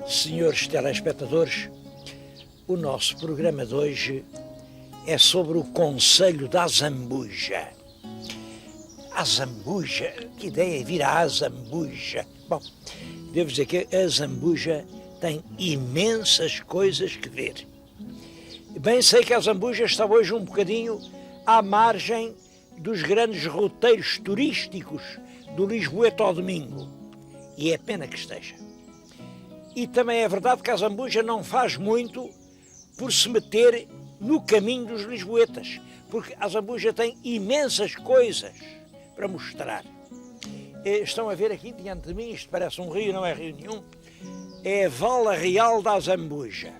Senhores telespectadores, o nosso programa de hoje é sobre o Conselho da Azambuja. A Zambuja? Que ideia é vir à Azambuja? Bom, devo dizer que a Zambuja tem imensas coisas que ver. Bem sei que a Zambuja está hoje um bocadinho à margem dos grandes roteiros turísticos do Lisboeta ao domingo. E é pena que esteja. E também é verdade que a Zambuja não faz muito por se meter no caminho dos lisboetas, porque a Zambuja tem imensas coisas para mostrar. Estão a ver aqui diante de mim, isto parece um rio, não é rio nenhum, é a Vala Real da Zambuja.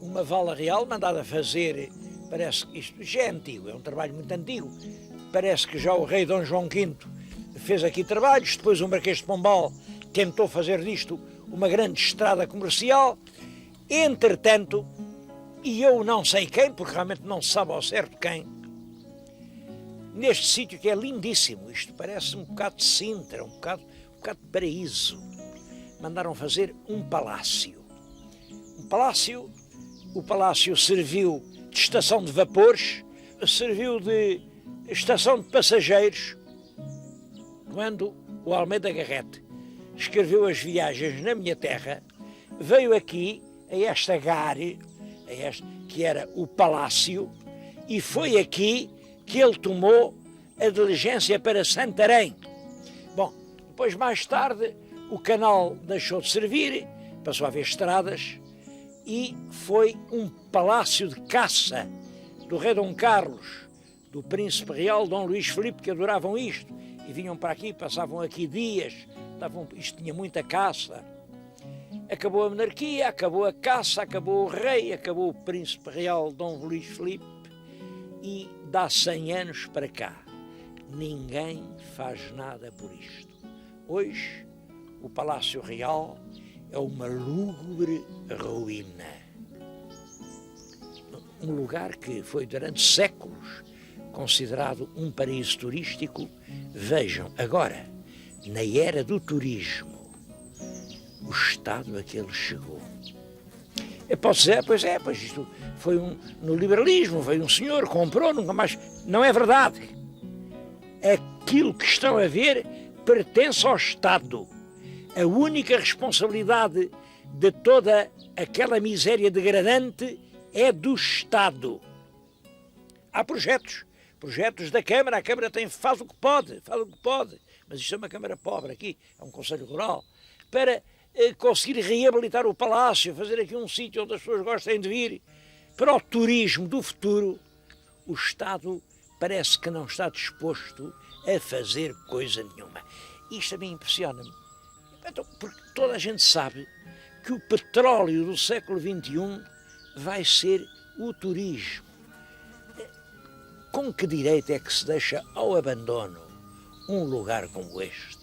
Uma vala real mandada fazer, parece que isto já é antigo, é um trabalho muito antigo, parece que já o rei Dom João V fez aqui trabalhos, depois o Marquês de Pombal tentou fazer disto uma grande estrada comercial, entretanto, e eu não sei quem, porque realmente não se sabe ao certo quem, neste sítio que é lindíssimo, isto parece um bocado de Sintra, um bocado de paraíso, mandaram fazer um palácio. O palácio serviu de estação de vapores, serviu de estação de passageiros, quando o Almeida Garrett escreveu as viagens na minha terra, veio aqui a esta gare, que era o palácio, e foi aqui que ele tomou a diligência para Santarém. Bom, depois mais tarde o canal deixou de servir, passou a haver estradas, e foi um palácio de caça do rei Dom Carlos, do príncipe real Dom Luís Filipe, que adoravam isto, e vinham para aqui, passavam aqui dias, isto tinha muita caça. Acabou a monarquia, acabou a caça, acabou o rei, acabou o príncipe real Dom Luís Filipe, e dá 100 anos para cá ninguém faz nada por isto. Hoje o Palácio Real é uma lúgubre ruína. Um lugar que foi durante séculos considerado um paraíso turístico. Vejam agora, na era do turismo, o estado a que ele chegou. Eu posso dizer, pois isto foi no liberalismo, veio um senhor, comprou, nunca mais. Não é verdade. Aquilo que estão a ver pertence ao Estado. A única responsabilidade de toda aquela miséria degradante é do Estado. Há projetos da Câmara, a Câmara faz o que pode, mas isto é uma Câmara pobre aqui, é um Conselho Rural, para conseguir reabilitar o palácio, fazer aqui um sítio onde as pessoas gostem de vir. Para o turismo do futuro, o Estado parece que não está disposto a fazer coisa nenhuma. Isto a mim impressiona-me. Então, porque toda a gente sabe que o petróleo do século XXI vai ser o turismo. Com que direito é que se deixa ao abandono um lugar como este?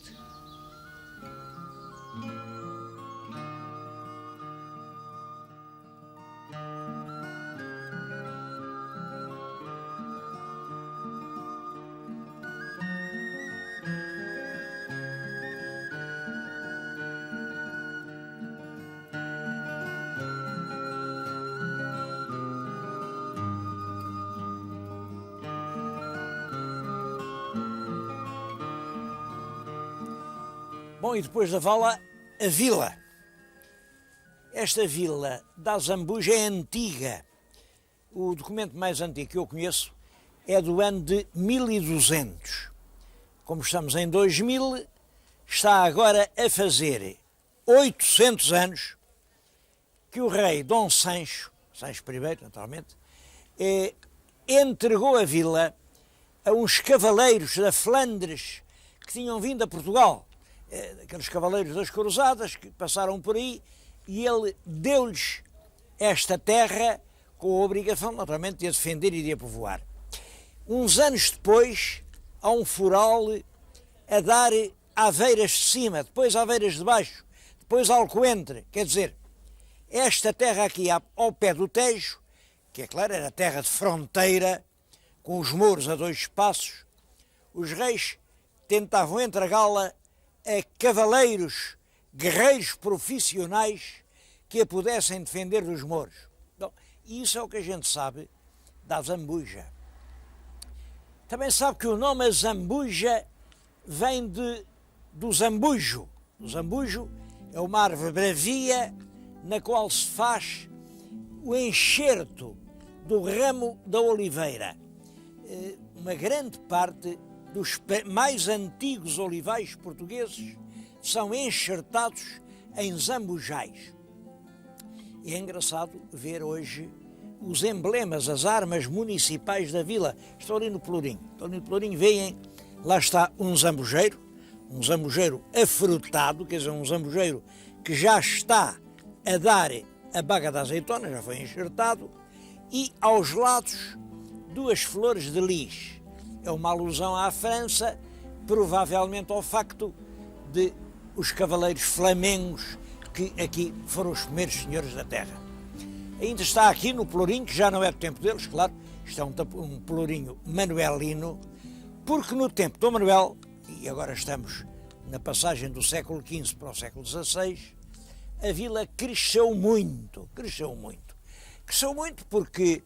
Bom, e depois da vala, a vila. Esta vila da Zambuja é antiga. O documento mais antigo que eu conheço é do ano de 1200. Como estamos em 2000, está agora a fazer 800 anos que o rei Dom Sancho I, naturalmente, entregou a vila a uns cavaleiros da Flandres que tinham vindo a Portugal. Aqueles cavaleiros das cruzadas que passaram por aí, e ele deu-lhes esta terra com a obrigação, naturalmente, de a defender e de a povoar. Uns anos depois, há um foral a dar Aveiras de cima, depois Aveiras de baixo, depois Alcoentre. Quer dizer, esta terra aqui ao pé do Tejo, que é claro, era terra de fronteira, com os muros a 2 passos, os reis tentavam entregá-la a cavaleiros guerreiros profissionais que a pudessem defender dos mouros. Bom, e isso é o que a gente sabe da Zambuja. Também sabe que o nome Zambuja vem do zambujo. O zambujo é uma árvore bravia na qual se faz o enxerto do ramo da oliveira. Uma grande parte dos mais antigos olivais portugueses são enxertados em zambujais. E é engraçado ver hoje os emblemas, as armas municipais da vila. Estou ali no Pelourinho. Veem, lá está um zambujeiro afrutado, quer dizer, um zambujeiro que já está a dar a baga da azeitona, já foi enxertado, e aos lados duas flores de lis. É uma alusão à França, provavelmente ao facto de os cavaleiros flamengos que aqui foram os primeiros senhores da terra. Ainda está aqui no Pelourinho, que já não é do tempo deles, claro, isto é um Pelourinho manuelino, porque no tempo de Dom Manuel, e agora estamos na passagem do século XV para o século XVI, a vila cresceu muito porque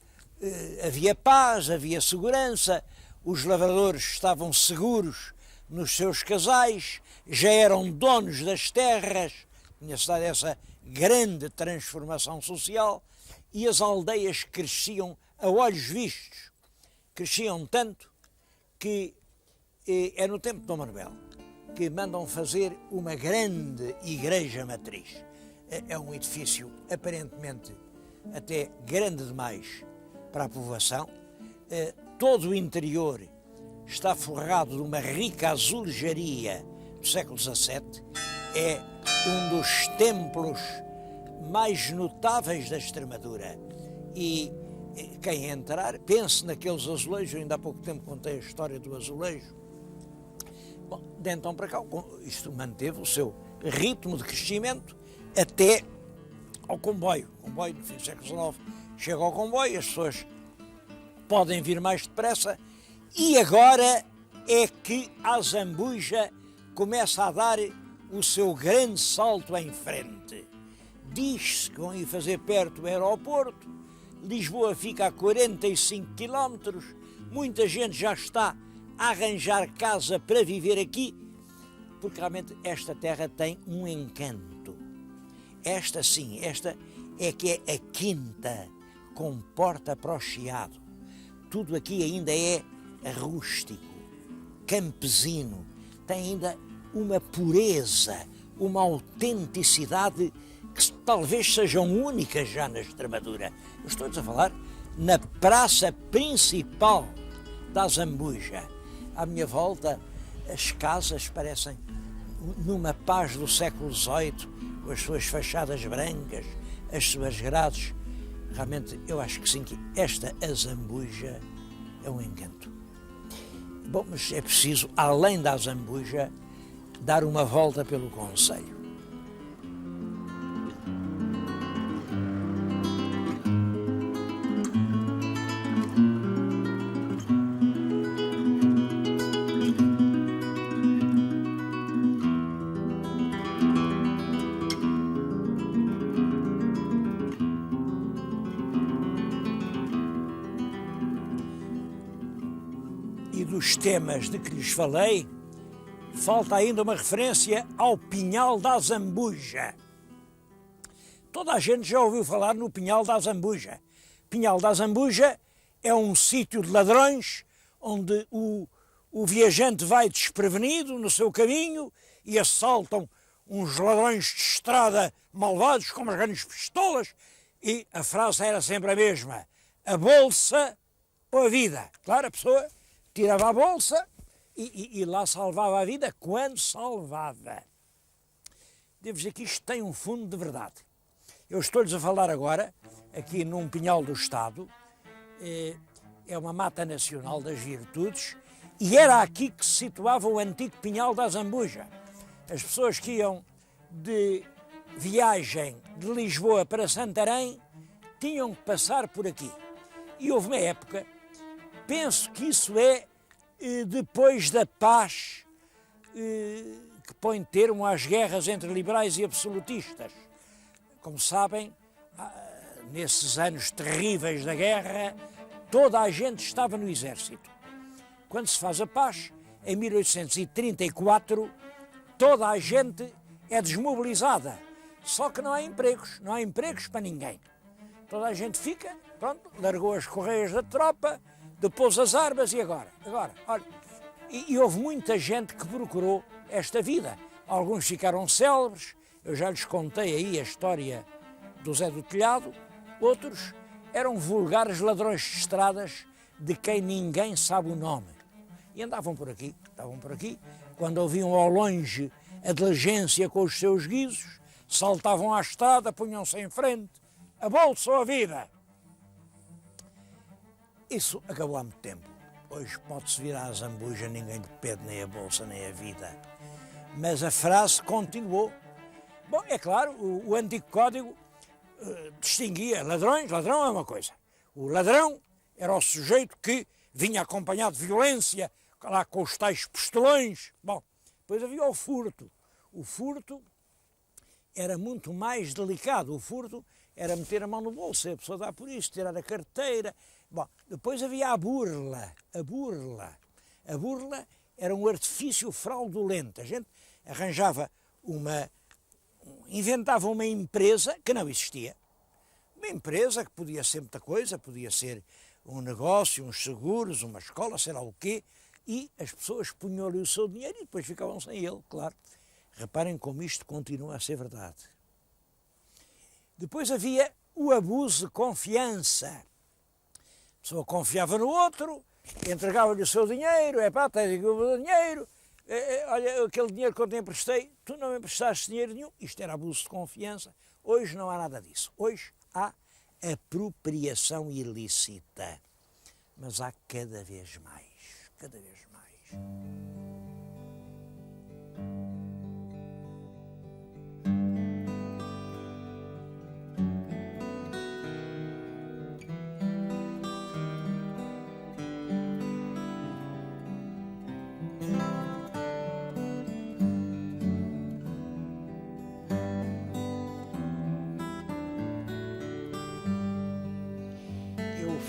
havia paz, havia segurança, os lavradores estavam seguros nos seus casais, já eram donos das terras, tinha-se dado essa grande transformação social, e as aldeias cresciam a olhos vistos. Cresciam tanto que é no tempo de Dom Manuel que mandam fazer uma grande igreja matriz. É um edifício aparentemente até grande demais para a povoação. Todo o interior está forrado de uma rica azulejaria do século XVII. É um dos templos mais notáveis da Extremadura. E quem entrar, pense naqueles azulejos. Ainda há pouco tempo contei a história do azulejo. Bom, de então para cá, isto manteve o seu ritmo de crescimento até ao comboio. O comboio, no fim do século XIX, chega ao comboio, as pessoas podem vir mais depressa, e agora é que a Zambuja começa a dar o seu grande salto em frente. Diz-se que vão ir fazer perto do aeroporto, Lisboa fica a 45 km, muita gente já está a arranjar casa para viver aqui, porque realmente esta terra tem um encanto. Esta sim, esta é que é a quinta com porta para o Chiado. Tudo aqui ainda é rústico, campesino, tem ainda uma pureza, uma autenticidade que talvez sejam únicas já na Extremadura. Eu estou-lhes a falar na praça principal da Zambuja. À minha volta, as casas parecem numa paz do século XVIII, com as suas fachadas brancas, as suas grades. Realmente, eu acho que sim, que esta Zambuja é um encanto. Bom, mas é preciso, além da Zambuja, dar uma volta pelo concelho. E dos temas de que lhes falei, falta ainda uma referência ao Pinhal da Zambuja. Toda a gente já ouviu falar no Pinhal da Zambuja. Pinhal da Zambuja é um sítio de ladrões onde o viajante vai desprevenido no seu caminho e assaltam uns ladrões de estrada malvados com umas grandes pistolas, e a frase era sempre a mesma: a bolsa ou a vida. Claro, a pessoa tirava a bolsa e lá salvava a vida quando salvava. Devo dizer que isto tem um fundo de verdade. Eu estou-lhes a falar agora, aqui num Pinhal do Estado, é uma mata nacional das virtudes, e era aqui que se situava o antigo Pinhal da Zambuja. As pessoas que iam de viagem de Lisboa para Santarém tinham que passar por aqui. E houve uma época, penso que isso é depois da paz que põe termo às guerras entre liberais e absolutistas. Como sabem, nesses anos terríveis da guerra, toda a gente estava no exército. Quando se faz a paz, em 1834, toda a gente é desmobilizada. Só que não há empregos para ninguém. Toda a gente fica, pronto, largou as correias da tropa, depôs as armas e agora, olha. E houve muita gente que procurou esta vida. Alguns ficaram célebres, eu já lhes contei aí a história do Zé do Telhado, outros eram vulgares ladrões de estradas de quem ninguém sabe o nome. E andavam por aqui, quando ouviam ao longe a diligência com os seus guizos, saltavam à estrada, punham-se em frente, a bolsa ou a vida. Isso acabou há muito tempo. Hoje pode-se vir à Zambuja, ninguém lhe pede nem a bolsa nem a vida. Mas a frase continuou. Bom, é claro, o antigo código distinguia ladrões, ladrão é uma coisa. O ladrão era o sujeito que vinha acompanhado de violência, lá com os tais pistolões. Bom, depois havia o furto. O furto era muito mais delicado. O furto era meter a mão no bolso, a pessoa dá por isso, tirar a carteira. Bom, depois havia a burla. A burla era um artifício fraudulento. A gente arranjava inventava uma empresa que não existia. Uma empresa que podia ser muita coisa, podia ser um negócio, uns seguros, uma escola, sei lá o quê, e as pessoas punham-lhe o seu dinheiro e depois ficavam sem ele, claro. Reparem como isto continua a ser verdade. Depois havia o abuso de confiança. A pessoa confiava no outro, entregava-lhe o seu dinheiro, tens o dinheiro, olha, aquele dinheiro que eu te emprestei, tu não me emprestaste dinheiro nenhum. Isto era abuso de confiança. Hoje não há nada disso. Hoje há apropriação ilícita. Mas há cada vez mais.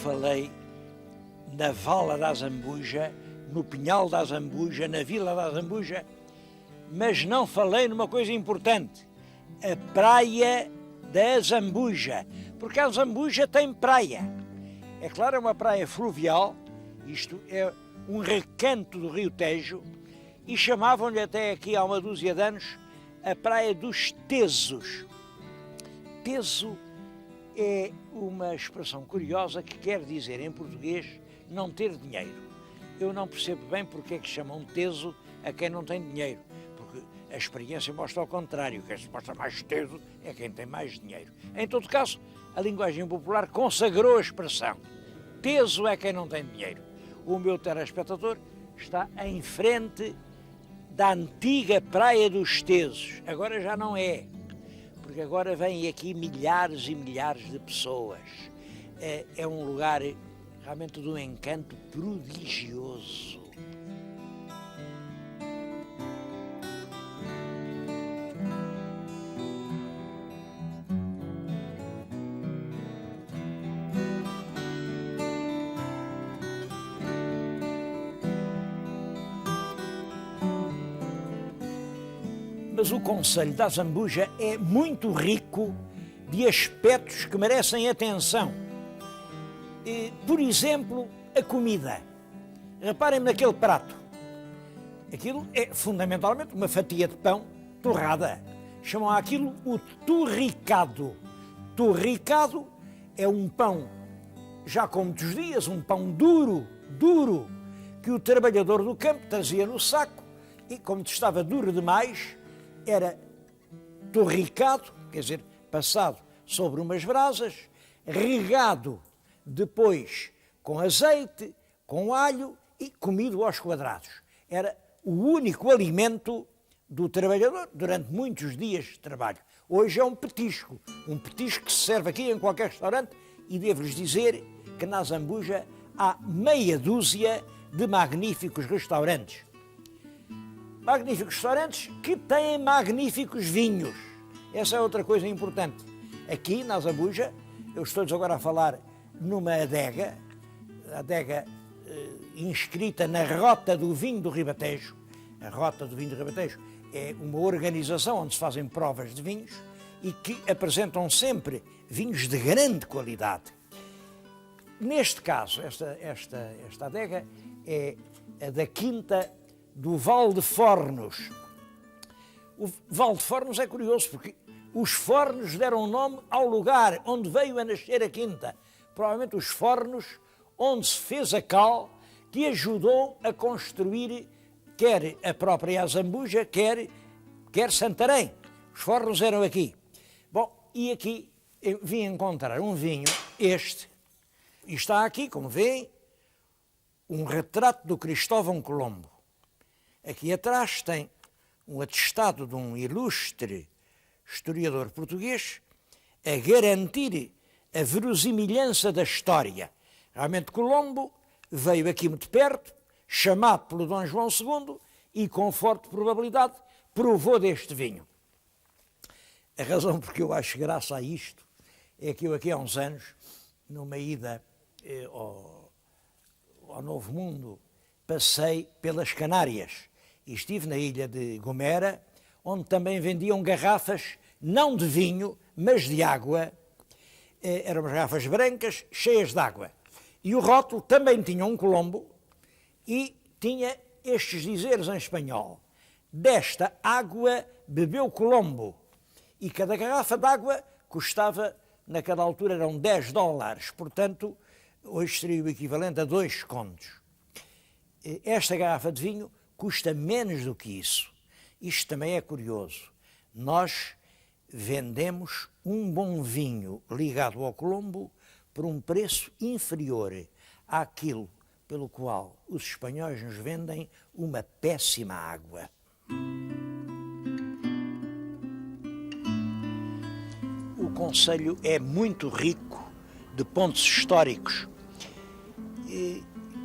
Falei na Vala da Zambuja, no Pinhal da Zambuja, na Vila da Zambuja, mas não falei numa coisa importante, a Praia da Zambuja, porque a Zambuja tem praia. É claro, é uma praia fluvial, isto é um recanto do Rio Tejo, e chamavam-lhe até aqui há uma dúzia de anos a Praia dos Tesos. Teso é uma expressão curiosa que quer dizer em português não ter dinheiro. Eu não percebo bem porque é que chamam teso a quem não tem dinheiro, porque a experiência mostra ao contrário, quem se mostra mais teso é quem tem mais dinheiro. Em todo caso, a linguagem popular consagrou a expressão. Teso é quem não tem dinheiro. O meu telespectador está em frente da antiga Praia dos Tesos. Agora já não é, porque agora vêm aqui milhares e milhares de pessoas. É um lugar realmente de um encanto prodigioso. Mas o concelho da Zambuja é muito rico de aspectos que merecem atenção. Por exemplo, a comida. Reparem naquele prato. Aquilo é fundamentalmente uma fatia de pão torrada. Chamam aquilo o torricado. Torricado é um pão, já com muitos dias, um pão duro, que o trabalhador do campo trazia no saco e, como estava duro demais, era torricado, quer dizer, passado sobre umas brasas, regado depois com azeite, com alho e comido aos quadrados. Era o único alimento do trabalhador durante muitos dias de trabalho. Hoje é um petisco que se serve aqui em qualquer restaurante e devo-lhes dizer que na Zambuja há meia dúzia de magníficos restaurantes. magníficos restaurantes que têm magníficos vinhos. Essa é outra coisa importante. Aqui, na Zambuja, eu estou-lhes agora a falar numa adega inscrita na Rota do Vinho do Ribatejo. A Rota do Vinho do Ribatejo é uma organização onde se fazem provas de vinhos e que apresentam sempre vinhos de grande qualidade. Neste caso, esta adega é a da Quinta do Val de Fornos. O Val de Fornos é curioso porque os Fornos deram nome ao lugar onde veio a nascer a quinta. Provavelmente os Fornos onde se fez a cal que ajudou a construir quer a própria Zambuja, quer Santarém. Os Fornos eram aqui. Bom, e aqui eu vim encontrar um vinho, este, e está aqui, como veem, um retrato do Cristóvão Colombo. Aqui atrás tem um atestado de um ilustre historiador português a garantir a verosimilhança da história. Realmente Colombo veio aqui muito perto, chamado pelo Dom João II e com forte probabilidade provou deste vinho. A razão porque eu acho graça a isto é que eu aqui há uns anos, numa ida ao Novo Mundo, passei pelas Canárias e estive na ilha de Gomera, onde também vendiam garrafas, não de vinho, mas de água. Eram garrafas brancas, cheias de água. E o rótulo também tinha um Colombo e tinha estes dizeres em espanhol. Desta água bebeu Colombo. E cada garrafa de água custava, naquela altura eram $10, portanto, hoje seria o equivalente a 2 contos. Esta garrafa de vinho custa menos do que isso. Isto também é curioso. Nós vendemos um bom vinho ligado ao Colombo por um preço inferior àquilo pelo qual os espanhóis nos vendem uma péssima água. O concelho é muito rico de pontos históricos.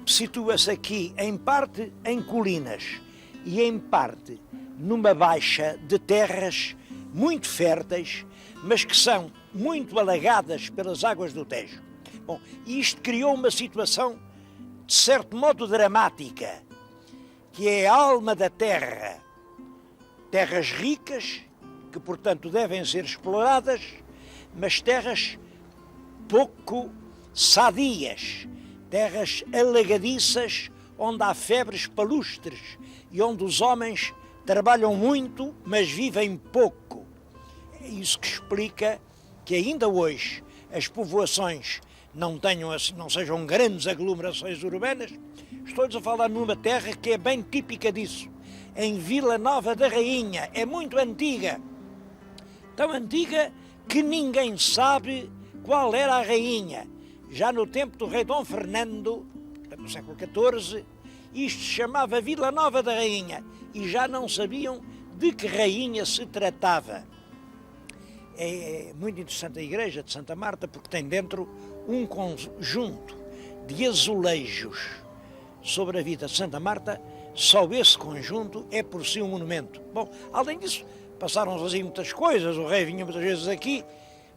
Situa-se aqui, em parte, em colinas e, em parte, numa baixa de terras muito férteis, mas que são muito alagadas pelas águas do Tejo. Bom, isto criou uma situação, de certo modo, dramática, que é a alma da terra. Terras ricas, que, portanto, devem ser exploradas, mas terras pouco sadias, terras alagadiças, onde há febres palustres e onde os homens trabalham muito, mas vivem pouco. É isso que explica que ainda hoje as povoações não sejam grandes aglomerações urbanas. Estou-lhes a falar numa terra que é bem típica disso, em Vila Nova da Rainha, é muito antiga, tão antiga que ninguém sabe qual era a rainha. Já no tempo do rei Dom Fernando, no século XIV, isto se chamava Vila Nova da Rainha e já não sabiam de que rainha se tratava. É muito interessante a igreja de Santa Marta porque tem dentro um conjunto de azulejos sobre a vida de Santa Marta. Só esse conjunto é por si um monumento. Bom, além disso, passaram-se assim muitas coisas, o rei vinha muitas vezes aqui.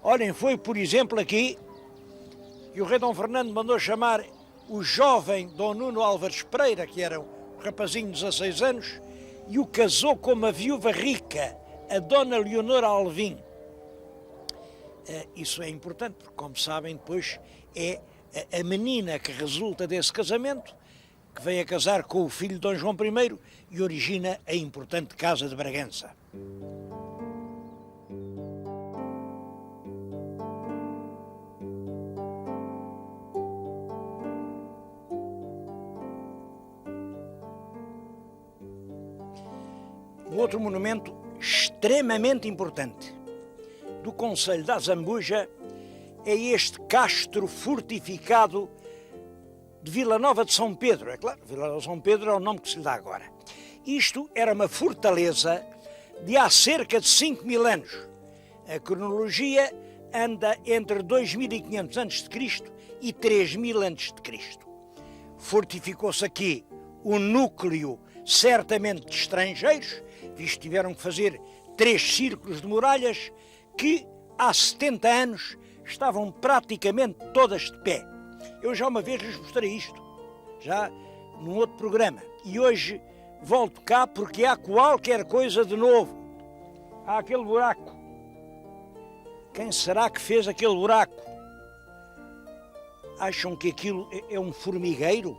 Olhem, foi por exemplo aqui que o rei Dom Fernando mandou chamar o jovem Dom Nuno Álvares Pereira, que era um rapazinho de 16 anos, e o casou com uma viúva rica, a Dona Leonora Alvim. Isso é importante, porque, como sabem, depois é a menina que resulta desse casamento, que vem a casar com o filho de Dom João I e origina a importante Casa de Bragança. O outro monumento extremamente importante do concelho da Zambuja é este castro fortificado de Vila Nova de São Pedro. É claro, Vila Nova de São Pedro é o nome que se lhe dá agora. Isto era uma fortaleza de há cerca de 5.000 anos. A cronologia anda entre 2.500 a.C. e 3.000 a.C. Fortificou-se aqui o núcleo certamente de estrangeiros, visto que tiveram que fazer 3 círculos de muralhas que há 70 anos estavam praticamente todas de pé. Eu já uma vez lhes mostrei isto, já num outro programa, e hoje volto cá porque há qualquer coisa de novo. Há aquele buraco. Quem será que fez aquele buraco? Acham que aquilo é um formigueiro?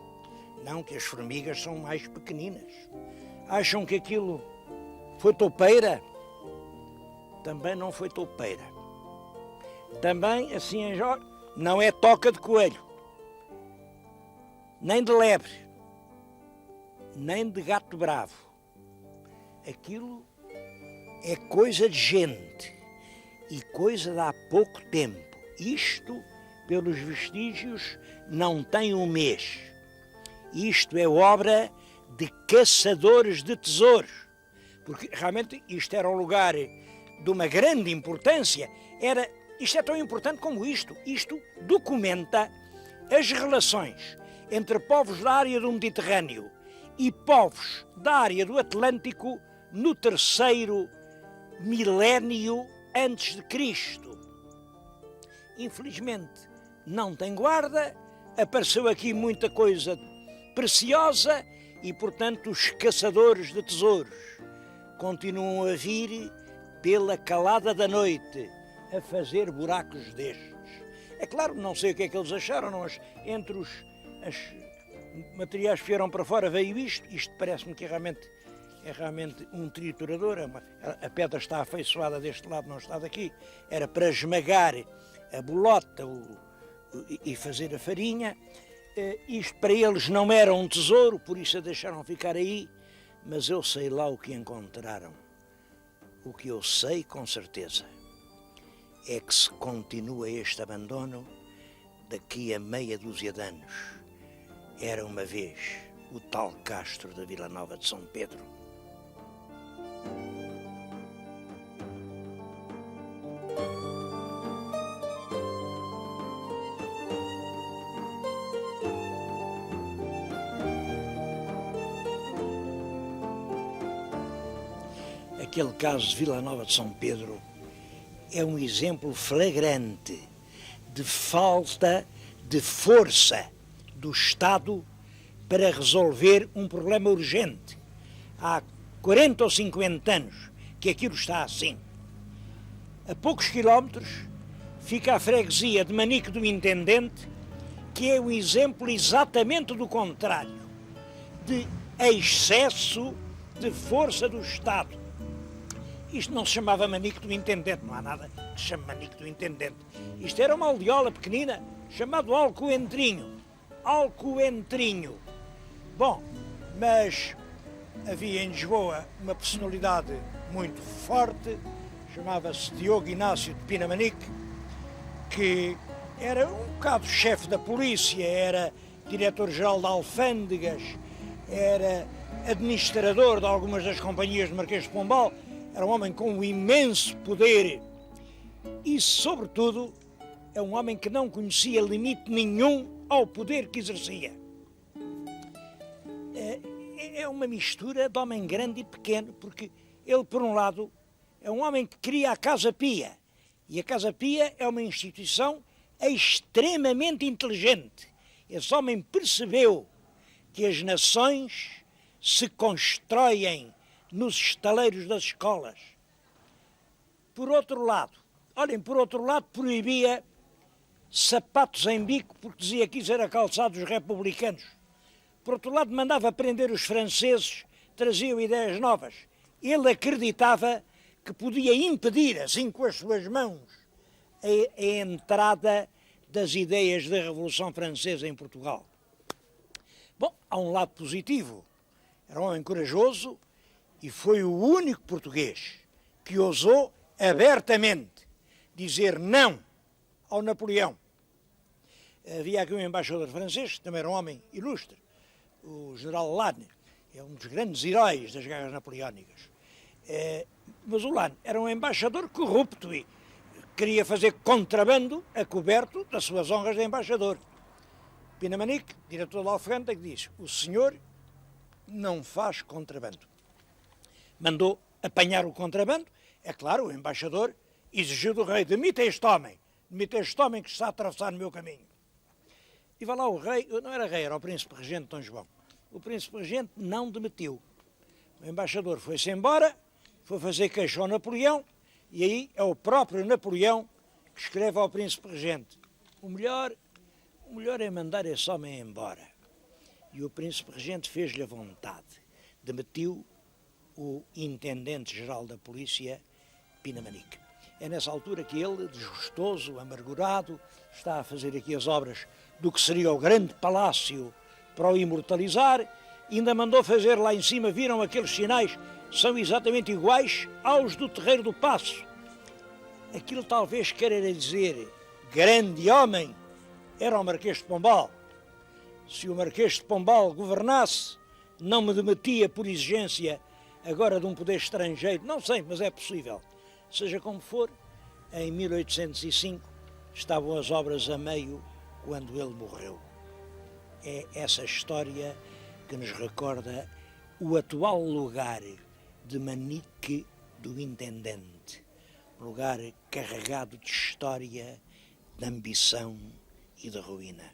Não, que as formigas são mais pequeninas. Acham que aquilo foi toupeira? Também não foi toupeira. Também, assim em Jorge, não é toca de coelho, nem de lebre, nem de gato bravo. Aquilo é coisa de gente e coisa de há pouco tempo. Isto, pelos vestígios, não tem um mês. Isto é obra de caçadores de tesouros, porque realmente isto era um lugar de uma grande importância. Isto é tão importante como isto. Isto documenta as relações entre povos da área do Mediterrâneo e povos da área do Atlântico no 3º milénio antes de Cristo. Infelizmente não tem guarda, apareceu aqui muita coisa preciosa e, portanto, os caçadores de tesouros continuam a vir pela calada da noite a fazer buracos destes. É claro, não sei o que é que eles acharam, mas entre os materiais que vieram para fora veio isto. Isto parece-me que é realmente um triturador. A pedra está afeiçoada deste lado, não está daqui. Era para esmagar a bolota e fazer a farinha. Isto para eles não era um tesouro, por isso a deixaram ficar aí, mas eu sei lá o que encontraram. O que eu sei com certeza é que se continua este abandono daqui a meia dúzia de anos. Era uma vez o tal Castro da Vila Nova de São Pedro. Aquele caso de Vila Nova de São Pedro é um exemplo flagrante de falta de força do Estado para resolver um problema urgente. Há 40 ou 50 anos que aquilo está assim. A poucos quilómetros fica a freguesia de Manique do Intendente, que é um exemplo exatamente do contrário, de excesso de força do Estado. Isto não se chamava Manique do Intendente, não há nada que se chame Manique do Intendente. Isto era uma aldeola pequenina, chamado Alcoentrinho. Alcoentrinho. Bom, mas havia em Lisboa uma personalidade muito forte, chamava-se Diogo Inácio de Pinamanique, que era um bocado chefe da polícia, era diretor-geral de alfândegas, era administrador de algumas das companhias de Marquês de Pombal. Era um homem com um imenso poder e, sobretudo, é um homem que não conhecia limite nenhum ao poder que exercia. É uma mistura de homem grande e pequeno, porque ele, por um lado, é um homem que cria a Casa Pia, e a Casa Pia é uma instituição extremamente inteligente. Esse homem percebeu que as nações se constroem nos estaleiros das escolas. Por outro lado, proibia sapatos em bico, porque dizia que isso era calçado dos republicanos. Por outro lado, mandava prender os franceses, traziam ideias novas. Ele acreditava que podia impedir, assim com as suas mãos, a entrada das ideias da Revolução Francesa em Portugal. Bom, há um lado positivo. Era um homem corajoso, e foi o único português que ousou abertamente dizer não ao Napoleão. Havia aqui um embaixador francês, que também era um homem ilustre, o general Lannes, é um dos grandes heróis das guerras napoleónicas. Mas o Lannes era um embaixador corrupto e queria fazer contrabando a coberto das suas honras de embaixador. Pinamanique, diretor da alfândega, disse: o senhor não faz contrabando. Mandou apanhar o contrabando. É claro, o embaixador exigiu do rei: demita este homem que está a atravessar no meu caminho. E vai lá o rei, não era rei, era o príncipe regente Dom João. O príncipe regente não demitiu. O embaixador foi-se embora, foi fazer queixa ao Napoleão, e aí é o próprio Napoleão que escreve ao príncipe regente: o melhor é mandar esse homem embora. E o príncipe regente fez-lhe a vontade. Demitiu o intendente-geral da polícia, Pinamanique. É nessa altura que ele, desgostoso, amargurado, está a fazer aqui as obras do que seria o grande palácio para o imortalizar. Ainda mandou fazer lá em cima, viram aqueles sinais, são exatamente iguais aos do Terreiro do Paço. Aquilo talvez queira dizer: grande homem era o Marquês de Pombal. Se o Marquês de Pombal governasse, não me demitia por exigência agora de um poder estrangeiro. Não sei, mas é possível. Seja como for, em 1805 estavam as obras a meio quando ele morreu. É essa história que nos recorda o atual lugar de Manique do Intendente. Um lugar carregado de história, de ambição e de ruína.